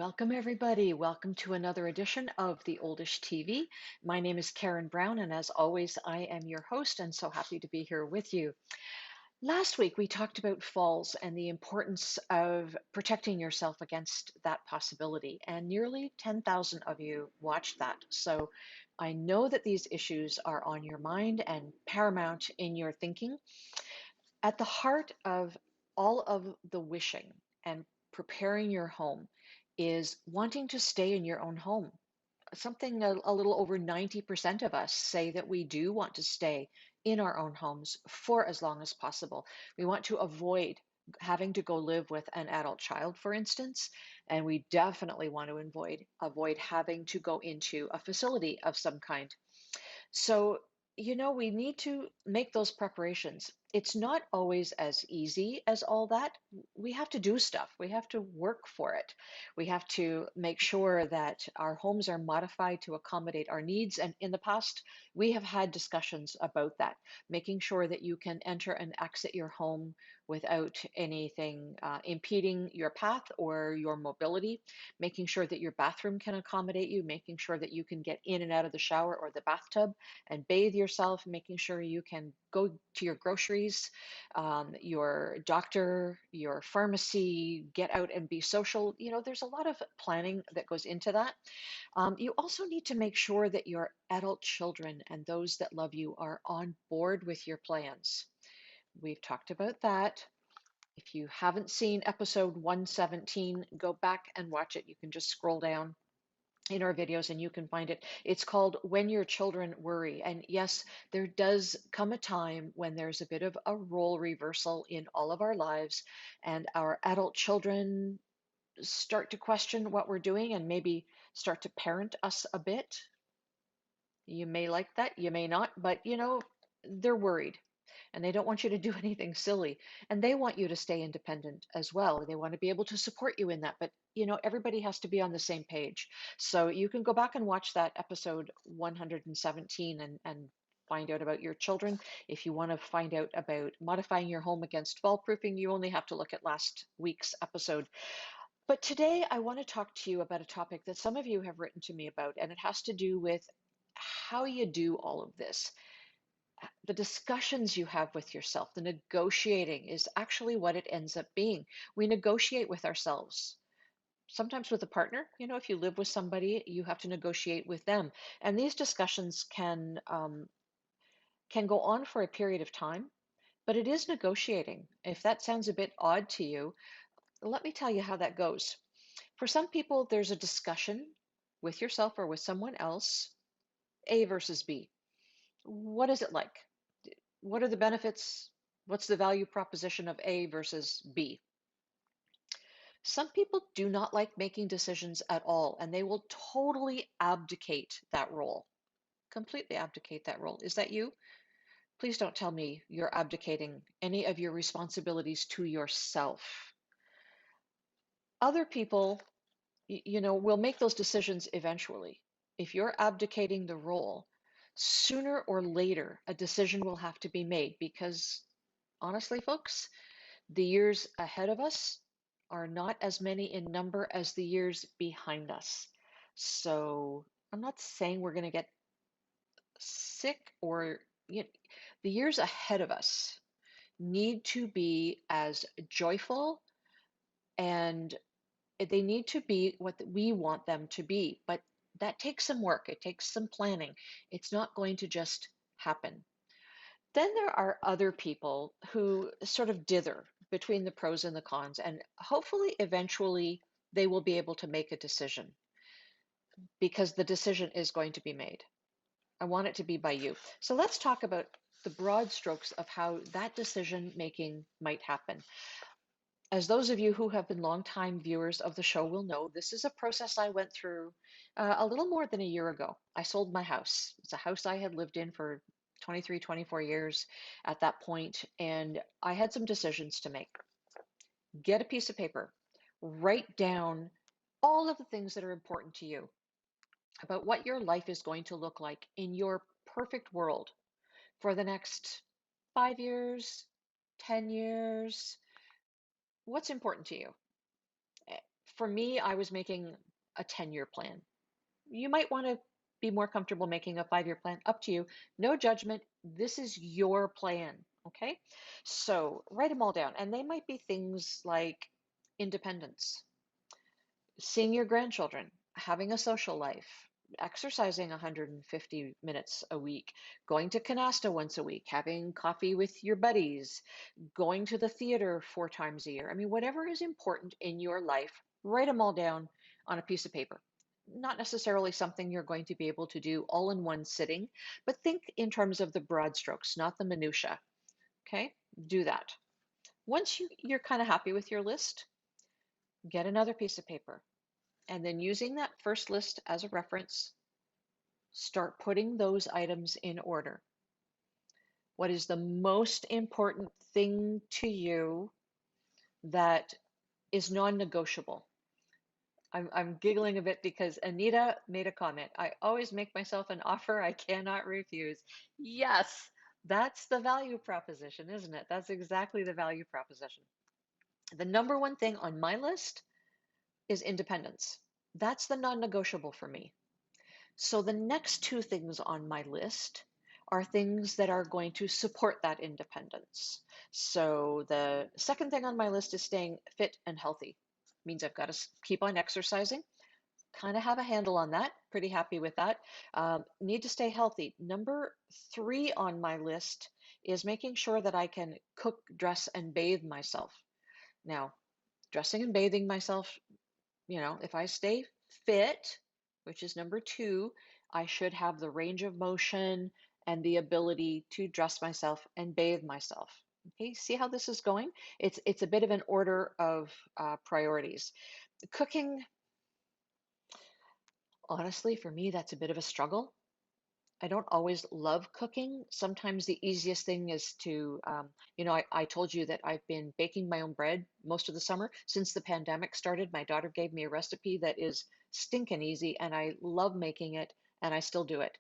Welcome, everybody. Welcome to another edition of The Oldish TV. My name is Karen Brown, and as always, I am your host and so happy to be here with you. Last week, we talked about falls and the importance of protecting yourself against that possibility, and nearly 10,000 of you watched that. So I know that these issues are on your mind and paramount in your thinking. At the heart of all of the wishing and preparing your home is wanting to stay in your own home. Something a little over 90% of us say that we do want to stay in our own homes for as long as possible. We want to avoid having to go live with an adult child, for instance, and we definitely want to avoid having to go into a facility of some kind. So, we need to make those preparations. It's not always as easy as all that. We have to do stuff. We have to work for it. We have to make sure that our homes are modified to accommodate our needs. And in the past, we have had discussions about that, making sure that you can enter and exit your home without anything impeding your path or your mobility, making sure that your bathroom can accommodate you, making sure that you can get in and out of the shower or the bathtub and bathe yourself, making sure you can go to your groceries, your doctor, your pharmacy, get out and be social. There's a lot of planning that goes into that. You also need to make sure that your adult children and those that love you are on board with your plans. We've talked about that. If you haven't seen episode 117, go back and watch it. You can just scroll down in our videos and you can find it. It's called When Your Children Worry. And yes, there does come a time when there's a bit of a role reversal in all of our lives, and our adult children start to question what we're doing and maybe start to parent us a bit. You may like that, you may not, but they're worried and they don't want you to do anything silly. And they want you to stay independent as well. They want to be able to support you in that. But, everybody has to be on the same page. So you can go back and watch that episode 117 and find out about your children. If you want to find out about modifying your home against fall proofing, you only have to look at last week's episode. But today I want to talk to you about a topic that some of you have written to me about, and it has to do with how you do all of this. The discussions you have with yourself, the negotiating is actually what it ends up being. We negotiate with ourselves, sometimes with a partner. If you live with somebody, you have to negotiate with them. And these discussions can go on for a period of time, but it is negotiating. If that sounds a bit odd to you, let me tell you how that goes. For some people, there's a discussion with yourself or with someone else, A versus B. What is it like? What are the benefits? What's the value proposition of A versus B? Some people do not like making decisions at all, and they will totally abdicate that role, completely abdicate that role. Is that you? Please don't tell me you're abdicating any of your responsibilities to yourself. Other people, will make those decisions eventually. If you're abdicating the role, sooner or later, a decision will have to be made because honestly, folks, the years ahead of us are not as many in number as the years behind us. So I'm not saying we're going to get sick or you know, the years ahead of us need to be as joyful, and they need to be what we want them to be. But that takes some work. It takes some planning. It's not going to just happen. Then there are other people who sort of dither between the pros and the cons, and hopefully, eventually, they will be able to make a decision because the decision is going to be made. I want it to be by you. So let's talk about the broad strokes of how that decision making might happen. As those of you who have been longtime viewers of the show will know, this is a process I went through a little more than a year ago. I sold my house. It's a house I had lived in for 23, 24 years at that point, and I had some decisions to make. Get a piece of paper, write down all of the things that are important to you about what your life is going to look like in your perfect world for the next 5 years, 10 years. What's important to you? For me, I was making a 10-year plan. You might want to be more comfortable making a 5-year plan. Up to you. No judgment. This is your plan. Okay. So write them all down. And they might be things like independence, seeing your grandchildren, having a social life, exercising 150 minutes a week, going to Canasta once a week, having coffee with your buddies, going to the theater 4 times a year. I mean, whatever is important in your life, write them all down on a piece of paper. Not necessarily something you're going to be able to do all in one sitting, but think in terms of the broad strokes, not the minutia. Okay, do that. Once you're kind of happy with your list, get another piece of paper. And then using that first list as a reference, start putting those items in order. What is the most important thing to you that is non-negotiable? I'm giggling a bit because Anita made a comment. I always make myself an offer I cannot refuse. Yes, that's the value proposition, isn't it? That's exactly the value proposition. The number one thing on my list is independence. That's the non-negotiable for me. So the next two things on my list are things that are going to support that independence. So the second thing on my list is staying fit and healthy. Means I've got to keep on exercising, kind of have a handle on that. Pretty happy with that. Need to stay healthy. Number three on my list is making sure that I can cook, dress, and bathe myself. Now, dressing and bathing myself, if I stay fit, which is number two, I should have the range of motion and the ability to dress myself and bathe myself. Okay, see how this is going? It's a bit of an order of priorities. Cooking, honestly, for me, that's a bit of a struggle. I don't always love cooking. Sometimes the easiest thing is to, I told you that I've been baking my own bread most of the summer. Since the pandemic started, my daughter gave me a recipe that is stinking easy, and I love making it, and I still do it.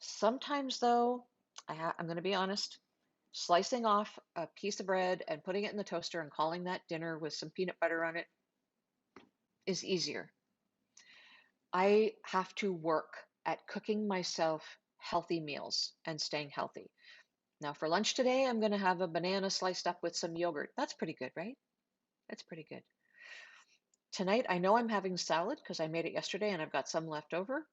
Sometimes, though, I'm going to be honest, slicing off a piece of bread and putting it in the toaster and calling that dinner with some peanut butter on it is easier. I have to work at cooking myself healthy meals and staying healthy. Now, for lunch today, I'm going to have a banana sliced up with some yogurt. That's pretty good, right? That's pretty good. Tonight, I know I'm having salad because I made it yesterday and I've got some left over.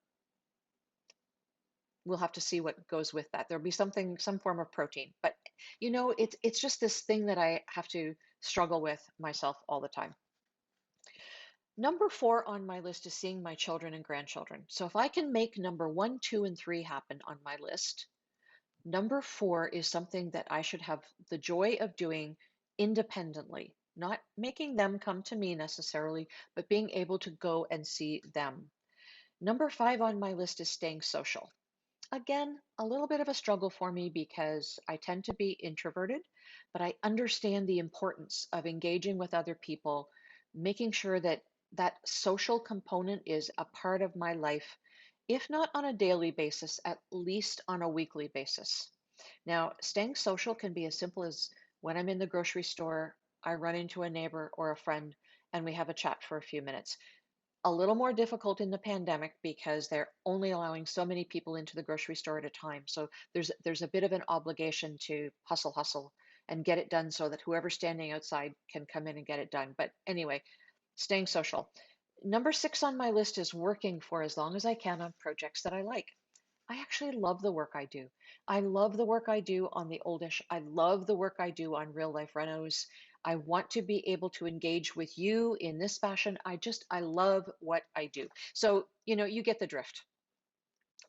We'll have to see what goes with that. There'll be something, some form of protein. But it's just this thing that I have to struggle with myself all the time. Number four on my list is seeing my children and grandchildren. So if I can make number one, two, and three happen on my list, number four is something that I should have the joy of doing independently, not making them come to me necessarily, but being able to go and see them. Number five on my list is staying social. Again, a little bit of a struggle for me because I tend to be introverted, but I understand the importance of engaging with other people, making sure that that social component is a part of my life, if not on a daily basis, at least on a weekly basis. Now, staying social can be as simple as when I'm in the grocery store, I run into a neighbor or a friend and we have a chat for a few minutes. A little more difficult in the pandemic because they're only allowing so many people into the grocery store at a time. So there's a bit of an obligation to hustle and get it done so that whoever's standing outside can come in and get it done. But anyway, staying social. Number six on my list is working for as long as I can on projects that I like. I actually love the work I do. I love the work I do on the Oldish. I love the work I do on real life renos. I want to be able to engage with you in this fashion. I love what I do. So, you get the drift.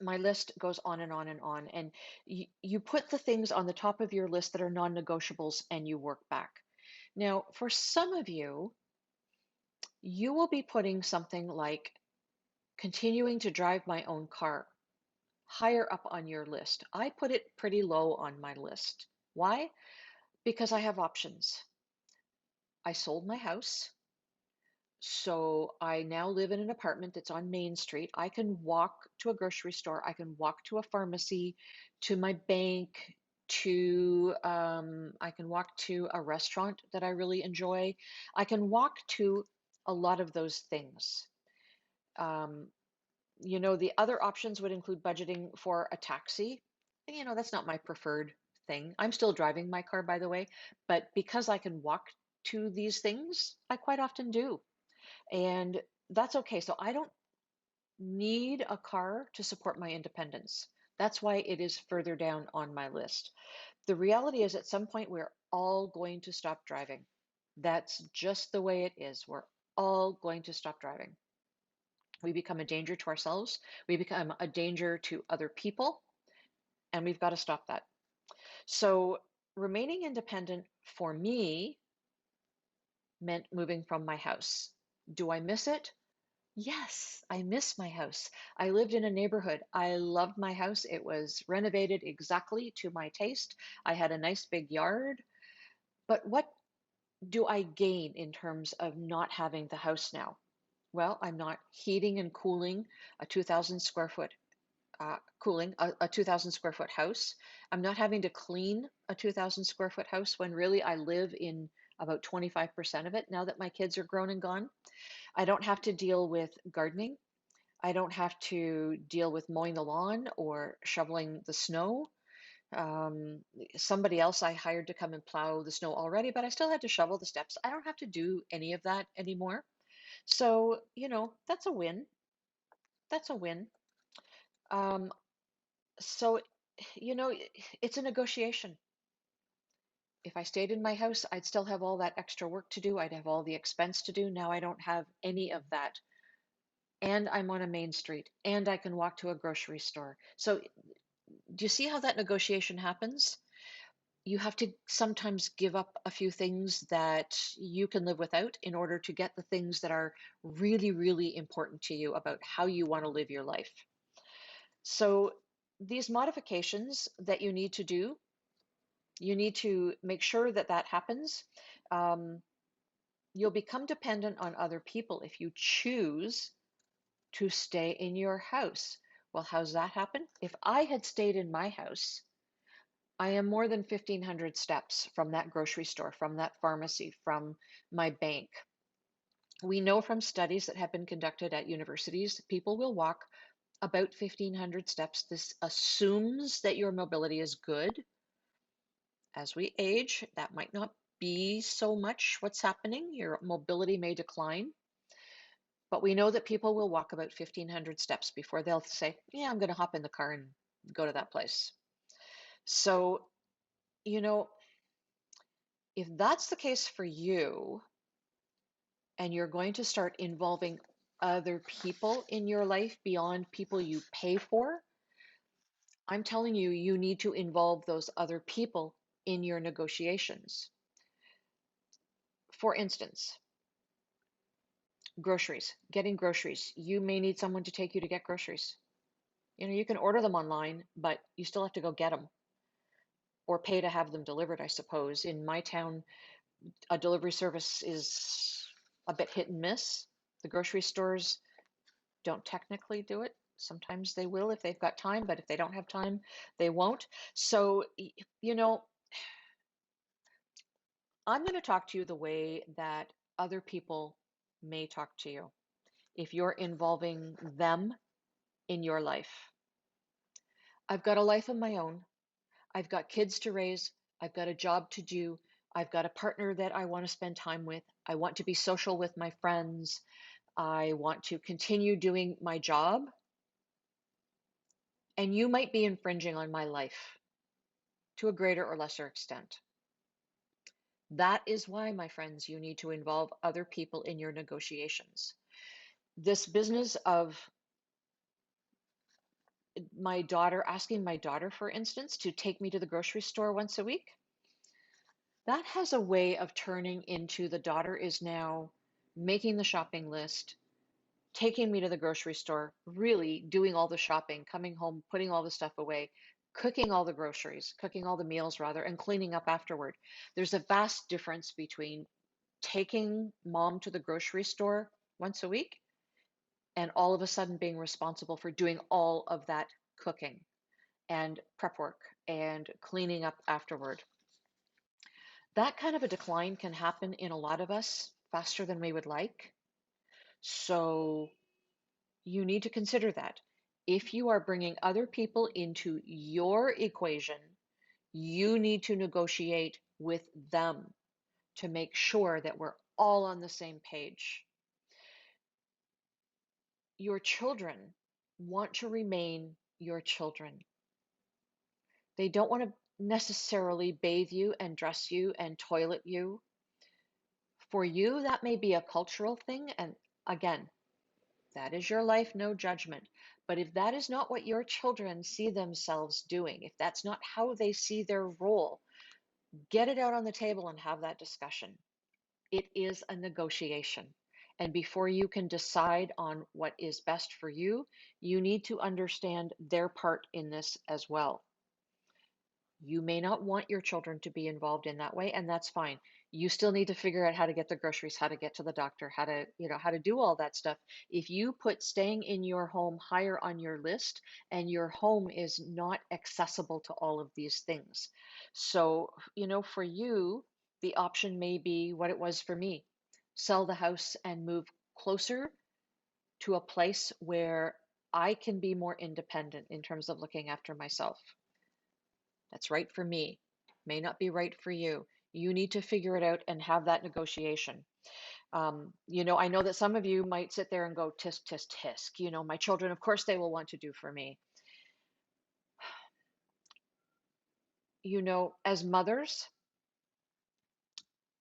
My list goes on and on and on. And you put the things on the top of your list that are non-negotiables and you work back. Now, for some of you, you will be putting something like continuing to drive my own car higher up on your list. I put it pretty low on my list. Why? Because I have options. I sold my house, so I now live in an apartment that's on Main Street. I can walk to a grocery store, I can walk to a pharmacy, to my bank, I can walk to a restaurant that I really enjoy. I can walk to a lot of those things. Um, the other options would include budgeting for a taxi. That's not my preferred thing. I'm still driving my car, by the way, but because I can walk to these things, I quite often do. And that's okay. So I don't need a car to support my independence. That's why it is further down on my list. The reality is, at some point, we're all going to stop driving. That's just the way it is. We're all going to stop driving. We become a danger to ourselves, we become a danger to other people, and we've got to stop that. So, remaining independent for me meant moving from my house. Do I miss it? Yes, I miss my house. I lived in a neighborhood. I loved my house. It was renovated exactly to my taste. I had a nice big yard. But what do I gain in terms of not having the house now? Well, I'm not heating and cooling a 2,000 square foot cooling a 2,000 square foot house. I'm not having to clean a 2,000 square foot house when really I live in about 25% of it now that my kids are grown and gone. I don't have to deal with gardening. I don't have to deal with mowing the lawn or shoveling the snow. Um, Somebody else I hired to come and plow the snow already, but I still had to shovel the steps. I don't have to do any of that anymore. So, that's a win. That's a win. Um, so, you know, it's a negotiation. If I stayed in my house, I'd still have all that extra work to do. I'd have all the expense to do. Now I don't have any of that. And I'm on a main street and I can walk to a grocery store. So, do you see how that negotiation happens? You have to sometimes give up a few things that you can live without in order to get the things that are really, really important to you about how you want to live your life. So, these modifications that you need to do, you need to make sure that that happens. Um, you'll become dependent on other people if you choose to stay in your house. Well, how's that happen? If I had stayed in my house, I am more than 1,500 steps from that grocery store, from that pharmacy, from my bank. We know from studies that have been conducted at universities, people will walk about 1,500 steps. This assumes that your mobility is good. As we age, that might not be so much what's happening. Your mobility may decline, but we know that people will walk about 1,500 steps before they'll say, yeah, I'm going to hop in the car and go to that place. So, you know, if that's the case for you, and you're going to start involving other people in your life beyond people you pay for, I'm telling you, you need to involve those other people in your negotiations. For instance, groceries, getting groceries. You may need someone to take you to get groceries. You can order them online, but you still have to go get them or pay to have them delivered, I suppose. In my town, a delivery service is a bit hit and miss. The grocery stores don't technically do it. Sometimes they will if they've got time, but if they don't have time, they won't. So, I'm going to talk to you the way that other people may talk to you if you're involving them in your life. I've got a life of my own. I've got kids to raise. I've got a job to do. I've got a partner that I want to spend time with. I want to be social with my friends. I want to continue doing my job. And you might be infringing on my life to a greater or lesser extent. That is why, my friends, you need to involve other people in your negotiations. This business of asking my daughter, for instance, to take me to the grocery store once a week, that has a way of turning into the daughter is now making the shopping list, taking me to the grocery store, really doing all the shopping, coming home, putting all the stuff away, cooking all the groceries, cooking all the meals rather, and cleaning up afterward. There's a vast difference between taking mom to the grocery store once a week and all of a sudden being responsible for doing all of that cooking and prep work and cleaning up afterward. That kind of a decline can happen in a lot of us faster than we would like. So you need to consider that. If you are bringing other people into your equation, you need to negotiate with them to make sure that we're all on the same page. Your children want to remain your children. They don't want to necessarily bathe you and dress you and toilet you. For you, that may be a cultural thing. And again, that is your life, no judgment. But if that is not what your children see themselves doing, if that's not how they see their role, get it out on the table and have that discussion. It is a negotiation. And before you can decide on what is best for you, you need to understand their part in this as well. You may not want your children to be involved in that way, and that's fine. You still need to figure out how to get the groceries, how to get to the doctor, how to, how to do all that stuff. If you put staying in your home higher on your list and your home is not accessible to all of these things. So, for you, the option may be what it was for me. Sell the house and move closer to a place where I can be more independent in terms of looking after myself. That's right for me. May not be right for you. You need to figure it out and have that negotiation. I know that some of you might sit there and go, tisk, tisk, tisk. My children, of course, they will want to do for me. As mothers,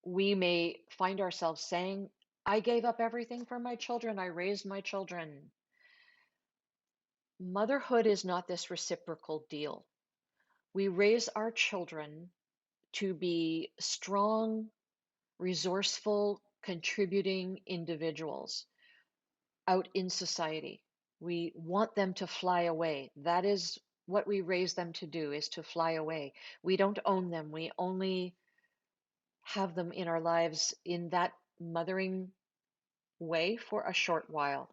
we may find ourselves saying, I gave up everything for my children. I raised my children. Motherhood is not this reciprocal deal. We raise our children to be strong, resourceful, contributing individuals out in society. We want them to fly away. That is what we raise them to do, is to fly away. We don't own them. We only have them in our lives in that mothering way for a short while.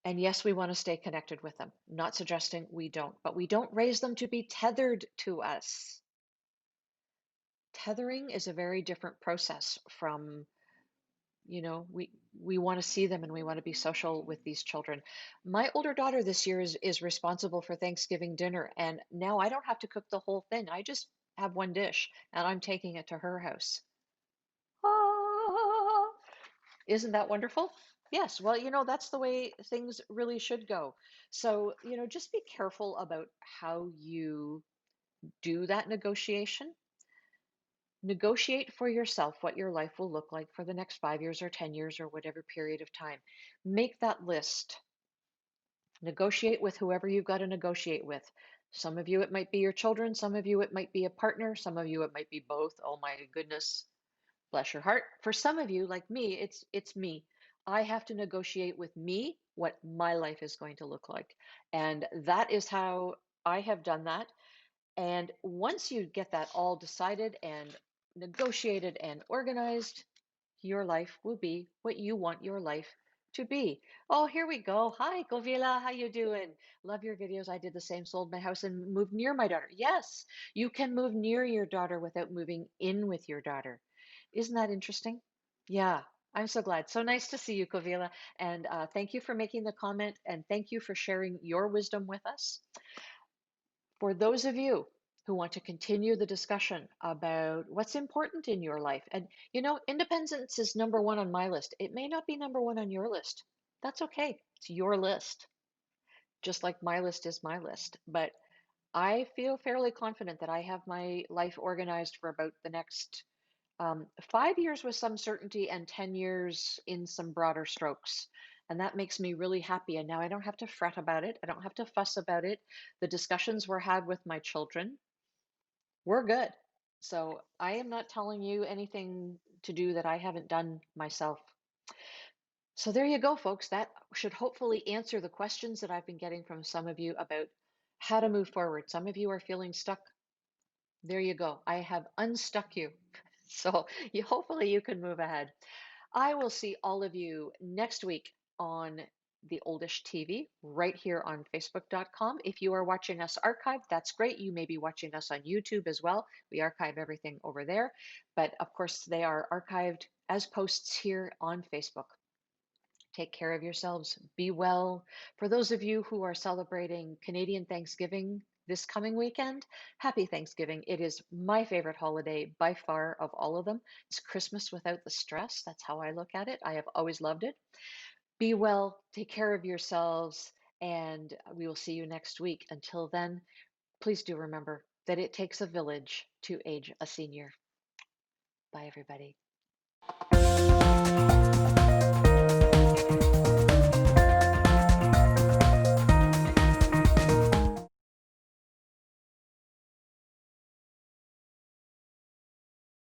And yes, we want to stay connected with them. Not suggesting we don't, but we don't raise them to be tethered to us. Tethering is a very different process from we want to see them and we want to be social with these children. My older daughter this year is responsible for Thanksgiving dinner, and now I don't have to cook the whole thing. I just have one dish and I'm taking it to her house. Ah, isn't that wonderful? Yes, well, that's the way things really should go. So, just be careful about how you do that negotiation. Negotiate for yourself what your life will look like for the next 5 years or 10 years or whatever period of time. Make that list. Negotiate with whoever you've got to negotiate with. Some of you, it might be your children. Some of you, it might be a partner. Some of you, it might be both. Oh my goodness, bless your heart. For some of you, like me, it's me. I have to negotiate with me what my life is going to look like. And that is how I have done that. And once you get that all decided and negotiated and organized, your life will be what you want your life to be. Oh, here we go. Hi, Govila. How you doing? Love your videos. I did the same, sold my house and moved near my daughter. Yes, you can move near your daughter without moving in with your daughter. Isn't that interesting? Yeah, I'm so glad. So nice to see you, Kovila. And thank you for making the comment and thank you for sharing your wisdom with us. For those of you who want to continue the discussion about what's important in your life, and independence is number one on my list. It may not be number one on your list. That's okay. It's your list, just like my list is my list. But I feel fairly confident that I have my life organized for about the next 5 years with some certainty and 10 years in some broader strokes. And that makes me really happy. And now I don't have to fret about it. I don't have to fuss about it. The discussions were had with my children. We're good. So I am not telling you anything to do that I haven't done myself. So there you go, folks. That should hopefully answer the questions that I've been getting from some of you about how to move forward. Some of you are feeling stuck. There you go. I have unstuck you. So hopefully you can move ahead. I will see all of you next week on the Oldish TV right here on Facebook.com. If you are watching us archived, that's great. You may be watching us on YouTube as well. We archive everything over there. But of course, they are archived as posts here on Facebook. Take care of yourselves. Be well. For those of you who are celebrating Canadian Thanksgiving this coming weekend, happy Thanksgiving. It is my favorite holiday by far of all of them. It's Christmas without the stress. That's how I look at it. I have always loved it. Be well, take care of yourselves, and we will see you next week. Until then, please do remember that it takes a village to age a senior. Bye, everybody.